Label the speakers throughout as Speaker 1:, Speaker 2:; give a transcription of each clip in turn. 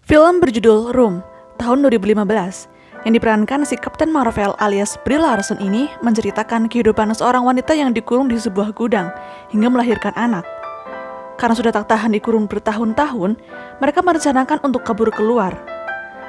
Speaker 1: Film berjudul Room tahun 2015 yang diperankan si Kapten Marvel alias Brie Larson ini menceritakan kehidupan seorang wanita yang dikurung di sebuah gudang hingga melahirkan anak. Karena sudah tak tahan dikurung bertahun-tahun, mereka merencanakan untuk kabur keluar.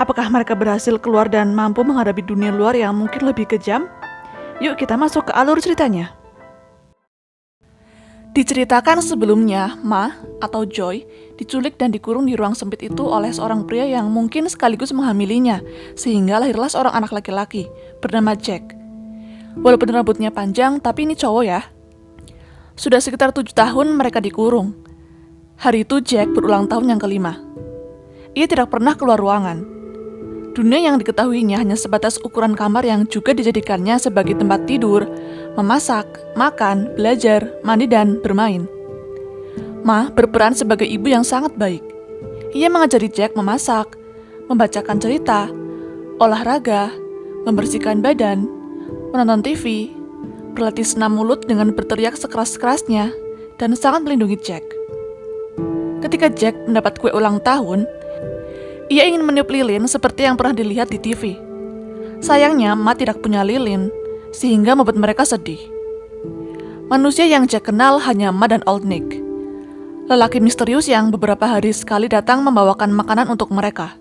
Speaker 1: Apakah mereka berhasil keluar dan mampu menghadapi dunia luar yang mungkin lebih kejam? Yuk kita masuk ke alur ceritanya. Diceritakan sebelumnya, Ma atau Joy diculik dan dikurung di ruang sempit itu oleh seorang pria yang mungkin sekaligus menghamilinya, sehingga lahirlah seorang anak laki-laki bernama Jack. Walaupun rambutnya panjang, tapi ini cowok ya. Sudah sekitar 7 tahun mereka dikurung. Hari itu Jack berulang tahun yang kelima. Ia tidak pernah keluar ruangan. Dunia yang diketahuinya hanya sebatas ukuran kamar yang juga dijadikannya sebagai tempat tidur, memasak, makan, belajar, mandi, dan bermain. Ma berperan sebagai ibu yang sangat baik. Ia mengajari Jack memasak, membacakan cerita, olahraga, membersihkan badan, menonton TV, berlatih senam mulut dengan berteriak sekeras-kerasnya, dan sangat melindungi Jack. Ketika Jack mendapat kue ulang tahun, ia ingin meniup lilin seperti yang pernah dilihat di TV. Sayangnya, Ma tidak punya lilin, sehingga membuat mereka sedih. Manusia yang Jack kenal hanya Ma dan Old Nick, lelaki misterius yang beberapa hari sekali datang membawakan makanan untuk mereka.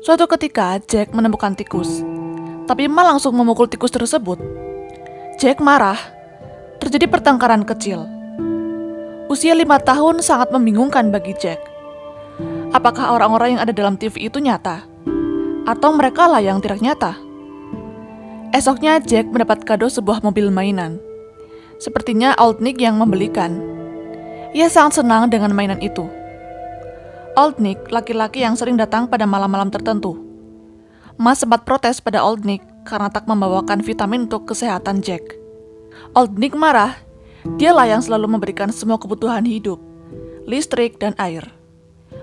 Speaker 1: Suatu ketika, Jack menemukan tikus, tapi Ma langsung memukul tikus tersebut. Jack marah. Terjadi pertengkaran kecil. Usia 5 tahun sangat membingungkan bagi Jack. Apakah orang-orang yang ada dalam TV itu nyata? Atau mereka lah yang tidak nyata? Esoknya Jack mendapat kado sebuah mobil mainan. Sepertinya Old Nick yang membelikan. Ia sangat senang dengan mainan itu. Old Nick, laki-laki yang sering datang pada malam-malam tertentu. Ma sempat protes pada Old Nick karena tak membawakan vitamin untuk kesehatan Jack. Old Nick marah. Dialah yang selalu memberikan semua kebutuhan hidup, listrik, dan air.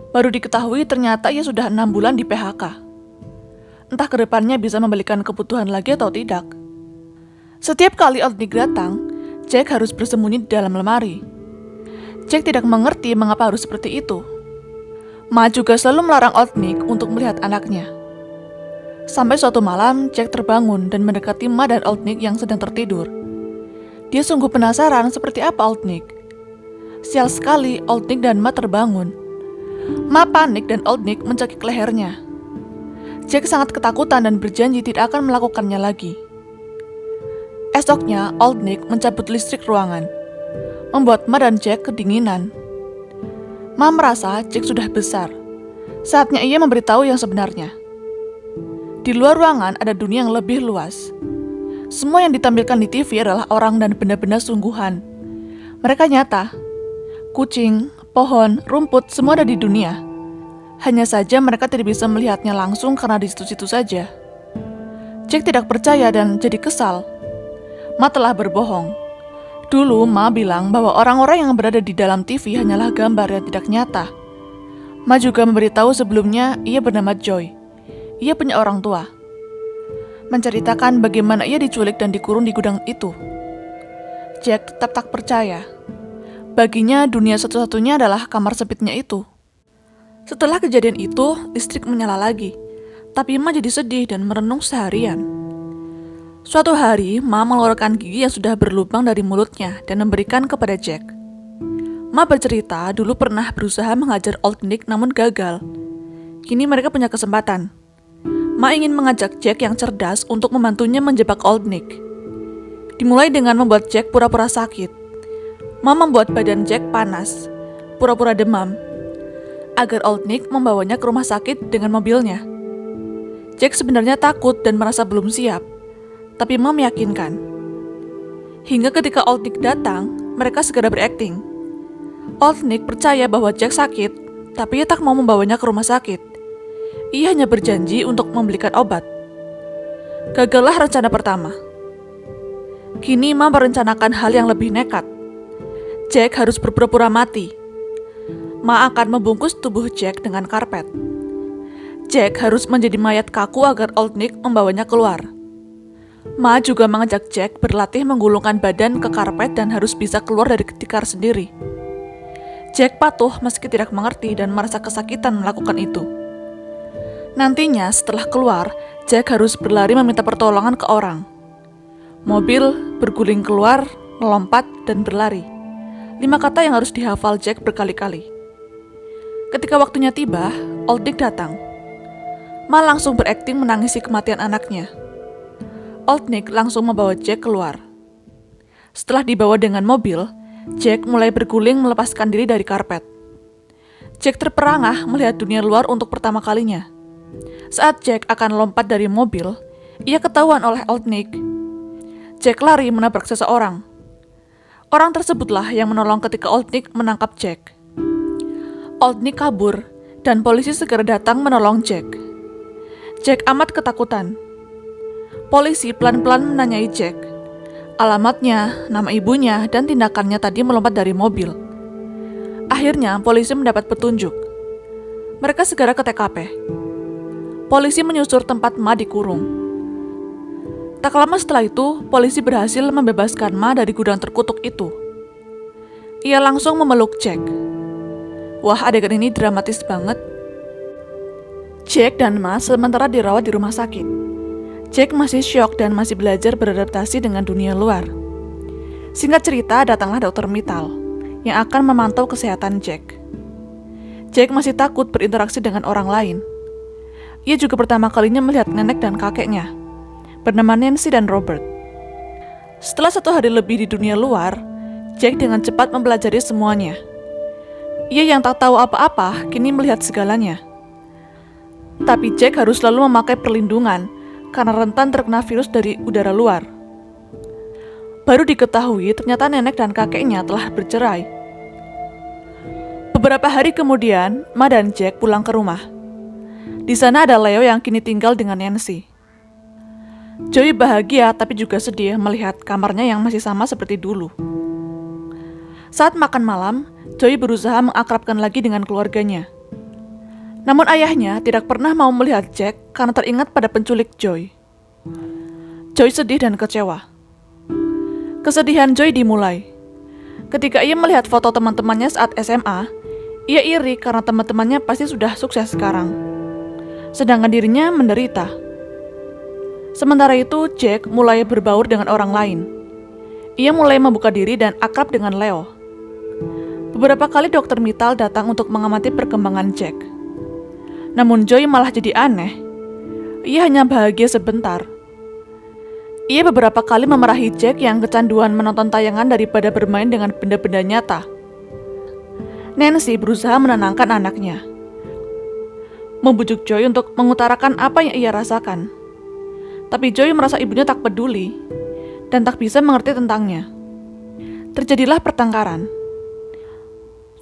Speaker 1: Baru diketahui ternyata ia sudah 6 bulan di PHK. Entah kedepannya bisa membelikan kebutuhan lagi atau tidak. Setiap kali Old Nick datang, Jack harus bersembunyi di dalam lemari. Jack tidak mengerti mengapa harus seperti itu. Ma juga selalu melarang Old Nick untuk melihat anaknya. Sampai suatu malam, Jack terbangun dan mendekati Ma dan Old Nick yang sedang tertidur. Dia sungguh penasaran seperti apa Old Nick. Sial sekali, Old Nick dan Ma terbangun. Ma panik dan Old Nick mencekik lehernya. Jack sangat ketakutan dan berjanji tidak akan melakukannya lagi. Esoknya, Old Nick mencabut listrik ruangan, membuat Ma dan Jack kedinginan. Ma merasa Jack sudah besar. Saatnya ia memberitahu yang sebenarnya. Di luar ruangan ada dunia yang lebih luas. Semua yang ditampilkan di TV adalah orang dan benda-benda sungguhan. Mereka nyata. Kucing, pohon, rumput, semua ada di dunia. Hanya saja mereka tidak bisa melihatnya langsung karena di situ-situ saja. Jack tidak percaya dan jadi kesal. Ma telah berbohong. Dulu Ma bilang bahwa orang-orang yang berada di dalam TV hanyalah gambar yang tidak nyata. Ma juga memberitahu sebelumnya ia bernama Joy. Ia punya orang tua. Menceritakan bagaimana ia diculik dan dikurung di gudang itu. Jack tetap tak percaya. Baginya dunia satu-satunya adalah kamar sempitnya itu. Setelah kejadian itu, listrik menyala lagi. Tapi Ma jadi sedih dan merenung seharian. Suatu hari, Ma mengeluarkan gigi yang sudah berlubang dari mulutnya dan memberikan kepada Jack. Ma bercerita dulu pernah berusaha mengajar Old Nick namun gagal. Kini mereka punya kesempatan. Ma ingin mengajak Jack yang cerdas untuk membantunya menjebak Old Nick. Dimulai dengan membuat Jack pura-pura sakit. Ma membuat badan Jack panas, pura-pura demam, agar Old Nick membawanya ke rumah sakit dengan mobilnya. Jack sebenarnya takut dan merasa belum siap, tapi Ma meyakinkan. Hingga ketika Old Nick datang, mereka segera berakting. Old Nick percaya bahwa Jack sakit, tapi ia tak mau membawanya ke rumah sakit. Ia hanya berjanji untuk membelikan obat. Gagallah rencana pertama. Kini Ma merencanakan hal yang lebih nekat. Jack harus berpura-pura mati. Ma akan membungkus tubuh Jack dengan karpet. Jack harus menjadi mayat kaku agar Old Nick membawanya keluar. Ma juga mengajak Jack berlatih menggulungkan badan ke karpet dan harus bisa keluar dari tikar sendiri. Jack patuh meski tidak mengerti dan merasa kesakitan melakukan itu. Nantinya setelah keluar, Jack harus berlari meminta pertolongan ke orang. Mobil berguling keluar, melompat, dan berlari. 5 kata yang harus dihafal Jack berkali-kali. Ketika waktunya tiba, Old Nick datang. Ma langsung berakting menangisi kematian anaknya. Old Nick langsung membawa Jack keluar. Setelah dibawa dengan mobil, Jack mulai berguling melepaskan diri dari karpet. Jack terperangah melihat dunia luar untuk pertama kalinya. Saat Jack akan lompat dari mobil, ia ketahuan oleh Old Nick. Jack lari menabrak seseorang. Orang tersebutlah yang menolong ketika Old Nick menangkap Jack. Old Nick kabur, dan polisi segera datang menolong Jack. Jack amat ketakutan. Polisi pelan-pelan menanyai Jack. Alamatnya, nama ibunya, dan tindakannya tadi melompat dari mobil. Akhirnya, polisi mendapat petunjuk. Mereka segera ke TKP. Polisi menyusur tempat Ma dikurung. Tak lama setelah itu, polisi berhasil membebaskan Ma dari gudang terkutuk itu. Ia langsung memeluk Jack. Wah, adegan ini dramatis banget. Jack dan Ma sementara dirawat di rumah sakit. Jack masih syok dan masih belajar beradaptasi dengan dunia luar. Singkat cerita, datanglah Dr. Mittal yang akan memantau kesehatan Jack. Jack masih takut berinteraksi dengan orang lain. Ia juga pertama kalinya melihat nenek dan kakeknya, bernama Nancy dan Robert. Setelah 1 hari lebih di dunia luar, Jack dengan cepat mempelajari semuanya. Ia yang tak tahu apa-apa, kini melihat segalanya. Tapi Jack harus selalu memakai perlindungan, karena rentan terkena virus dari udara luar. Baru diketahui ternyata nenek dan kakeknya telah bercerai. Beberapa hari kemudian, Ma dan Jack pulang ke rumah. Di sana ada Leo yang kini tinggal dengan Nancy. Joey bahagia tapi juga sedih melihat kamarnya yang masih sama seperti dulu. Saat makan malam, Joey berusaha mengakrabkan lagi dengan keluarganya. Namun ayahnya tidak pernah mau melihat Jack karena teringat pada penculik Joey. Joey sedih dan kecewa. Kesedihan Joey dimulai ketika ia melihat foto teman-temannya saat SMA. Ia iri karena teman-temannya pasti sudah sukses sekarang, sedangkan dirinya menderita. Sementara itu, Jack mulai berbaur dengan orang lain. Ia mulai membuka diri dan akrab dengan Leo. Beberapa kali Dr. Mittal datang untuk mengamati perkembangan Jack. Namun Joey malah jadi aneh. Ia hanya bahagia sebentar. Ia beberapa kali memarahi Jack yang kecanduan menonton tayangan daripada bermain dengan benda-benda nyata. Nancy berusaha menenangkan anaknya, membujuk Joey untuk mengutarakan apa yang ia rasakan. Tapi Joey merasa ibunya tak peduli dan tak bisa mengerti tentangnya. Terjadilah pertengkaran.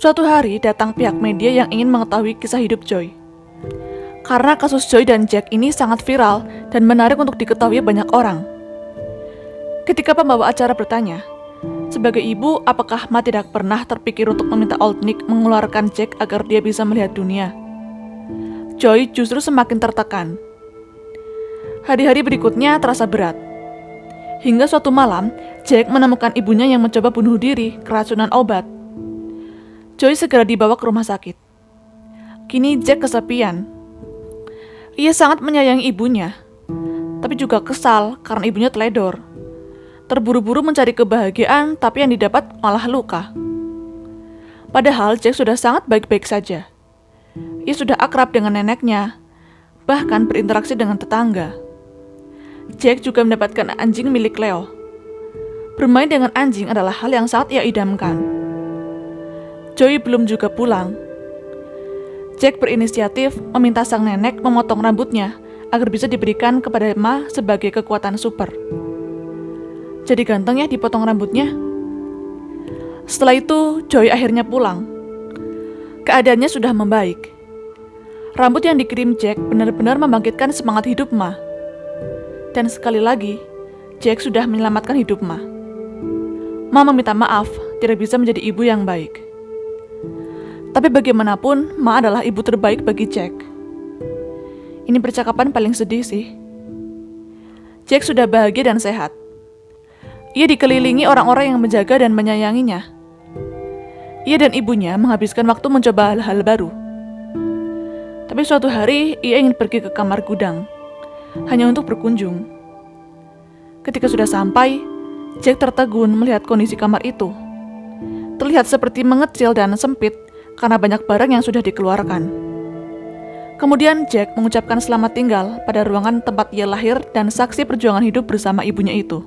Speaker 1: Suatu hari datang pihak media yang ingin mengetahui kisah hidup Joey. Karena kasus Joey dan Jack ini sangat viral dan menarik untuk diketahui banyak orang. Ketika pembawa acara bertanya, sebagai ibu, apakah Ma tidak pernah terpikir untuk meminta Old Nick mengeluarkan Jack agar dia bisa melihat dunia? Joey justru semakin tertekan. Hari-hari berikutnya terasa berat. Hingga suatu malam, Jack menemukan ibunya yang mencoba bunuh diri keracunan obat. Joey segera dibawa ke rumah sakit. Kini Jack kesepian. Ia sangat menyayangi ibunya, tapi juga kesal karena ibunya teledor. Terburu-buru mencari kebahagiaan, tapi yang didapat malah luka. Padahal Jack sudah sangat baik-baik saja. Ia sudah akrab dengan neneknya, bahkan berinteraksi dengan tetangga. Jack juga mendapatkan anjing milik Leo. Bermain dengan anjing adalah hal yang sangat ia idamkan. Joey belum juga pulang. Jack berinisiatif meminta sang nenek memotong rambutnya agar bisa diberikan kepada Ma sebagai kekuatan super. Jadi ganteng ya dipotong rambutnya. Setelah itu, Joey akhirnya pulang. Keadaannya sudah membaik. Rambut yang dikirim Jack benar-benar membangkitkan semangat hidup Ma. Dan sekali lagi, Jack sudah menyelamatkan hidup Ma. Ma meminta maaf, tidak bisa menjadi ibu yang baik. Tapi bagaimanapun, Ma adalah ibu terbaik bagi Jack. Ini percakapan paling sedih sih. Jack sudah bahagia dan sehat. Ia dikelilingi orang-orang yang menjaga dan menyayanginya. Ia dan ibunya menghabiskan waktu mencoba hal-hal baru. Tapi Tapi suatu hari ia ingin pergi ke kamar gudang, hanya untuk berkunjung. Ketika sudah sampai, Jack tertegun melihat kondisi kamar itu. Terlihat seperti mengecil dan sempit karena banyak barang yang sudah dikeluarkan. Kemudian Jack mengucapkan selamat tinggal pada ruangan tempat ia lahir dan saksi perjuangan hidup bersama ibunya itu.